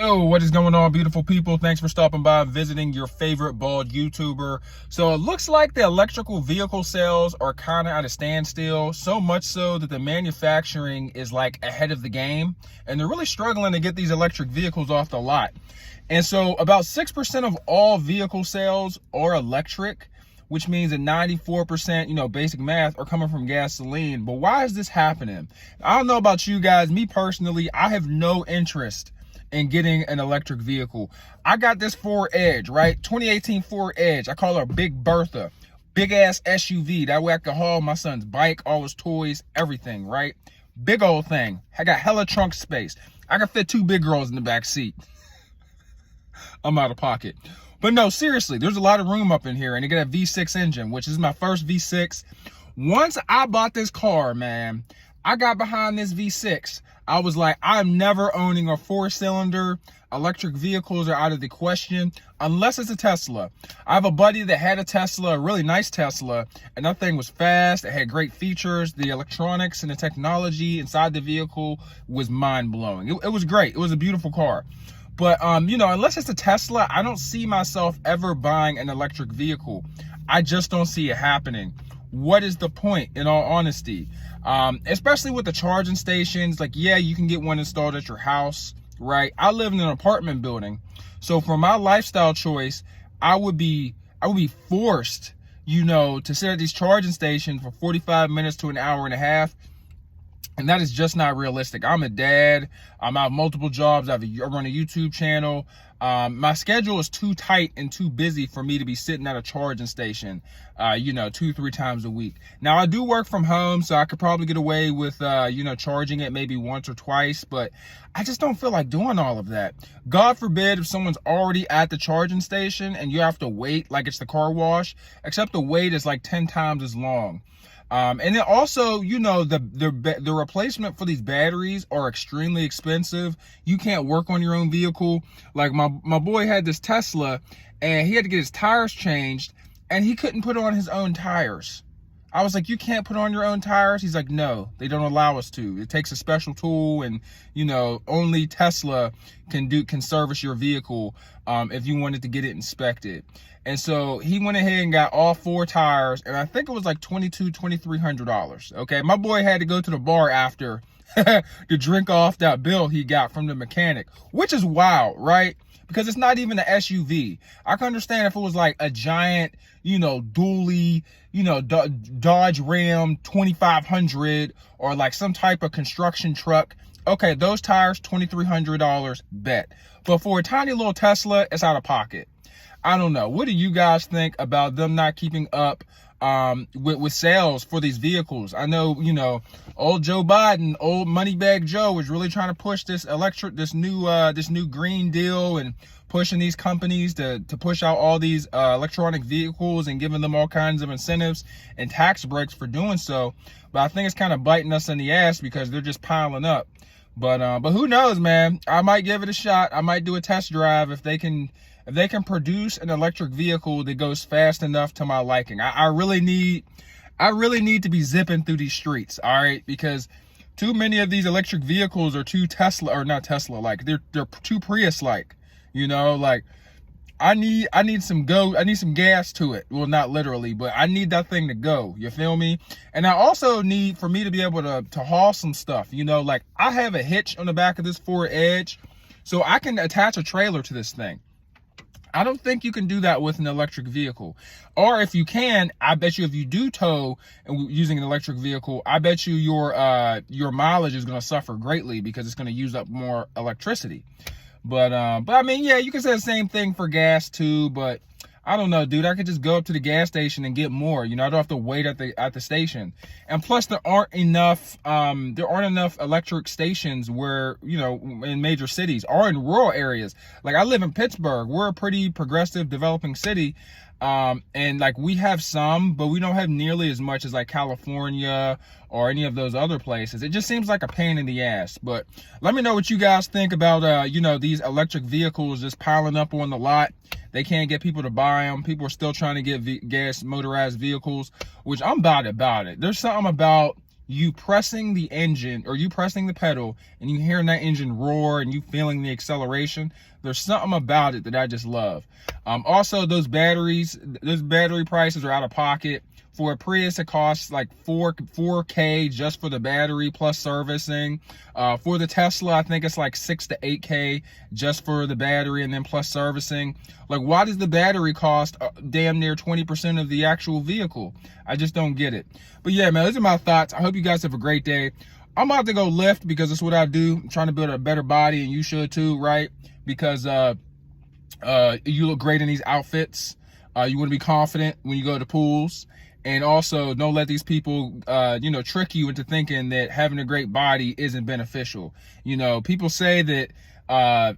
Yo, what is going on, beautiful people? Thanks for stopping by and visiting your favorite bald YouTuber. So it looks like the electrical vehicle sales are kind of at a standstill, so much so that the manufacturing is like ahead of the game, and they're really struggling to get these electric vehicles off the lot. And so about 6% of all vehicle sales are electric, which means that 94%, basic math, are coming from gasoline. But why is this happening? I don't know about you guys. Me personally, I have no interest in getting an electric vehicle. I got this Ford Edge, right? 2018 Ford Edge. I call her Big Bertha. Big ass SUV. That way I can haul my son's bike, all his toys, everything, right? Big old thing. I got hella trunk space. I can fit 2 big girls in the back seat. I'm out of pocket. But no, seriously, there's a lot of room up in here, and it got a V6 engine, which is my first V6. Once I bought this car, man, I got behind this V6. I was like, I'm never owning a 4-cylinder. Electric vehicles are out of the question, unless it's a Tesla. I have a buddy that had a Tesla, a really nice Tesla, and that thing was fast. It had great features. The electronics and the technology inside the vehicle was mind-blowing. It was great. It was a beautiful car. But, unless it's a Tesla, I don't see myself ever buying an electric vehicle. I just don't see it happening. What is the point, in all honesty? Especially with the charging stations. Like, yeah, you can get one installed at your house, right? I live in an apartment building. So for my lifestyle choice, I would be forced, to sit at these charging stations for 45 minutes to an hour and a half. And that is just not realistic. I'm a dad. I have multiple jobs. I run a YouTube channel. My schedule is too tight and too busy for me to be sitting at a charging station, 2-3 times a week. Now, I do work from home, so I could probably get away with, charging it maybe once or twice, but I just don't feel like doing all of that. God forbid if someone's already at the charging station and you have to wait like it's the car wash, except the wait is like 10 times as long. And then also, the replacement for these batteries are extremely expensive. You can't work on your own vehicle. Like my boy had this Tesla and he had to get his tires changed and he couldn't put on his own tires. I was like, you can't put on your own tires? He's like, no, they don't allow us to. It takes a special tool, and only Tesla can service your vehicle if you wanted to get it inspected. And so he went ahead and got all 4 tires, and I think it was like $2,300. Okay, my boy had to go to the bar after to drink off that bill he got from the mechanic, which is wild, right? Because it's not even an SUV. I can understand if it was like a giant, dually, Dodge Ram 2500 or like some type of construction truck. Okay, those tires, $2,300, bet. But for a tiny little Tesla, it's out of pocket. I don't know. What do you guys think about them not keeping up with sales for these vehicles? I know, old Joe Biden, old Moneybag Joe, was really trying to push this new green deal and pushing these companies to push out all these electronic vehicles and giving them all kinds of incentives and tax breaks for doing so. But I think it's kind of biting us in the ass because they're just piling up. But who knows, man? I might give it a shot. I might do a test drive if they can produce an electric vehicle that goes fast enough to my liking. I really need to be zipping through these streets, all right? Because too many of these electric vehicles are too Tesla, or not Tesla-like. They're too Prius-like, like I need some gas to it. Well, not literally, but I need that thing to go. You feel me? And I also need for me to be able to haul some stuff, like I have a hitch on the back of this Ford Edge, so I can attach a trailer to this thing. I don't think you can do that with an electric vehicle. Or if you can, I bet you if you do tow and using an electric vehicle, I bet you your mileage is going to suffer greatly because it's going to use up more electricity. But I mean, yeah, you can say the same thing for gas too, but I don't know, dude. I could just go up to the gas station and get more. I don't have to wait at the station. And plus, there aren't enough electric stations where in major cities or in rural areas. Like I live in Pittsburgh. We're a pretty progressive, developing city, and like we have some, but we don't have nearly as much as like California or any of those other places. It just seems like a pain in the ass. But let me know what you guys think about these electric vehicles just piling up on the lot. They can't get people to buy them. People are still trying to get gas motorized vehicles, which I'm about it. There's something about, you pressing the engine, or you pressing the pedal, and you hearing that engine roar and you feeling the acceleration. There's something about it that I just love. Also, those battery prices are out of pocket. For a Prius, it costs like $4K just for the battery plus servicing. For the Tesla, I think it's like $6 to $8K just for the battery and then plus servicing. Like, why does the battery cost damn near 20% of the actual vehicle? I just don't get it. But yeah, man, those are my thoughts. I hope you guys have a great day. I'm about to go lift because it's what I do. I'm trying to build a better body, and you should too, right? Because you look great in these outfits. You want to be confident when you go to pools. And also, don't let these people, trick you into thinking that having a great body isn't beneficial. People say that,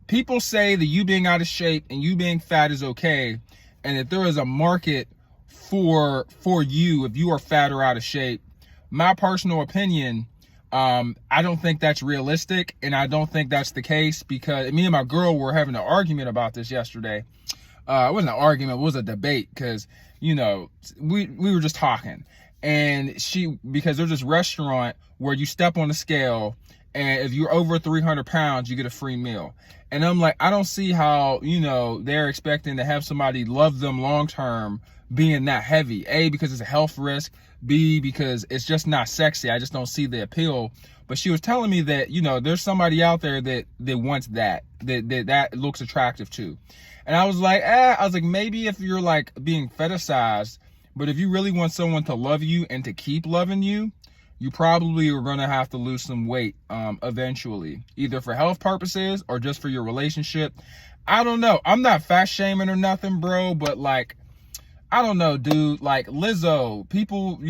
people say that you being out of shape and you being fat is okay, and that there is a market for you if you are fat or out of shape. My personal opinion, I don't think that's realistic, and I don't think that's the case, because me and my girl were having an argument about this yesterday. It wasn't an argument, it was a debate, because we were just talking, and because there's this restaurant where you step on the scale, and if you're over 300 pounds, you get a free meal. And I'm like, I don't see how, they're expecting to have somebody love them long-term being that heavy. A, because it's a health risk. B, because it's just not sexy. I just don't see the appeal. But she was telling me that, there's somebody out there that wants that looks attractive too. And I was like, maybe if you're like being fetishized, but if you really want someone to love you and to keep loving you, you probably are going to have to lose some weight eventually, either for health purposes or just for your relationship. I don't know. I'm not fat shaming or nothing, bro, but like, I don't know, dude. Like Lizzo,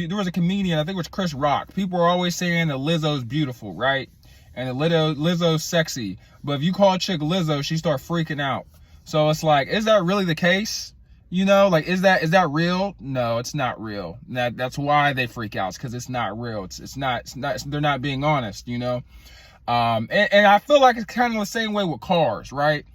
there was a comedian, I think it was Chris Rock. People are always saying that Lizzo's beautiful, right? And that Lizzo's sexy. But if you call a chick Lizzo, she start freaking out. So it's like, is that really the case? Like, is that real? No, it's not real. That's why they freak out, because it's not real. It's not, they're not being honest, And I feel like it's kind of the same way with cars, right?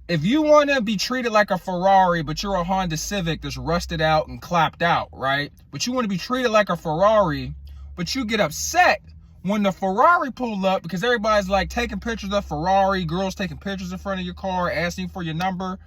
If you want to be treated like a Ferrari, but you're a Honda Civic that's rusted out and clapped out, right? But you want to be treated like a Ferrari, but you get upset when the Ferrari pulled up because everybody's like taking pictures of Ferrari, girls taking pictures in front of your car, asking for your number.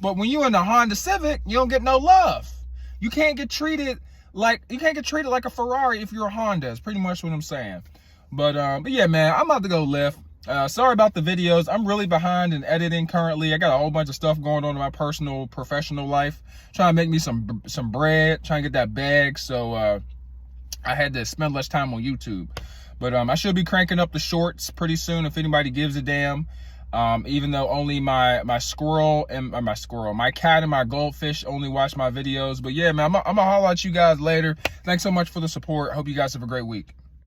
But when you're in the Honda Civic, you don't get no love. You can't get treated like a Ferrari if you're a Honda. It's pretty much what I'm saying. But yeah, man, I'm about to go lift. Sorry about the videos. I'm really behind in editing currently. I got a whole bunch of stuff going on in my personal, professional life. Trying to make me some bread, trying to get that bag. So I had to spend less time on YouTube. But I should be cranking up the shorts pretty soon if anybody gives a damn. Even though only my cat and my goldfish only watch my videos. But yeah, man, I'm gonna holler at you guys later. Thanks so much for the support. Hope you guys have a great week.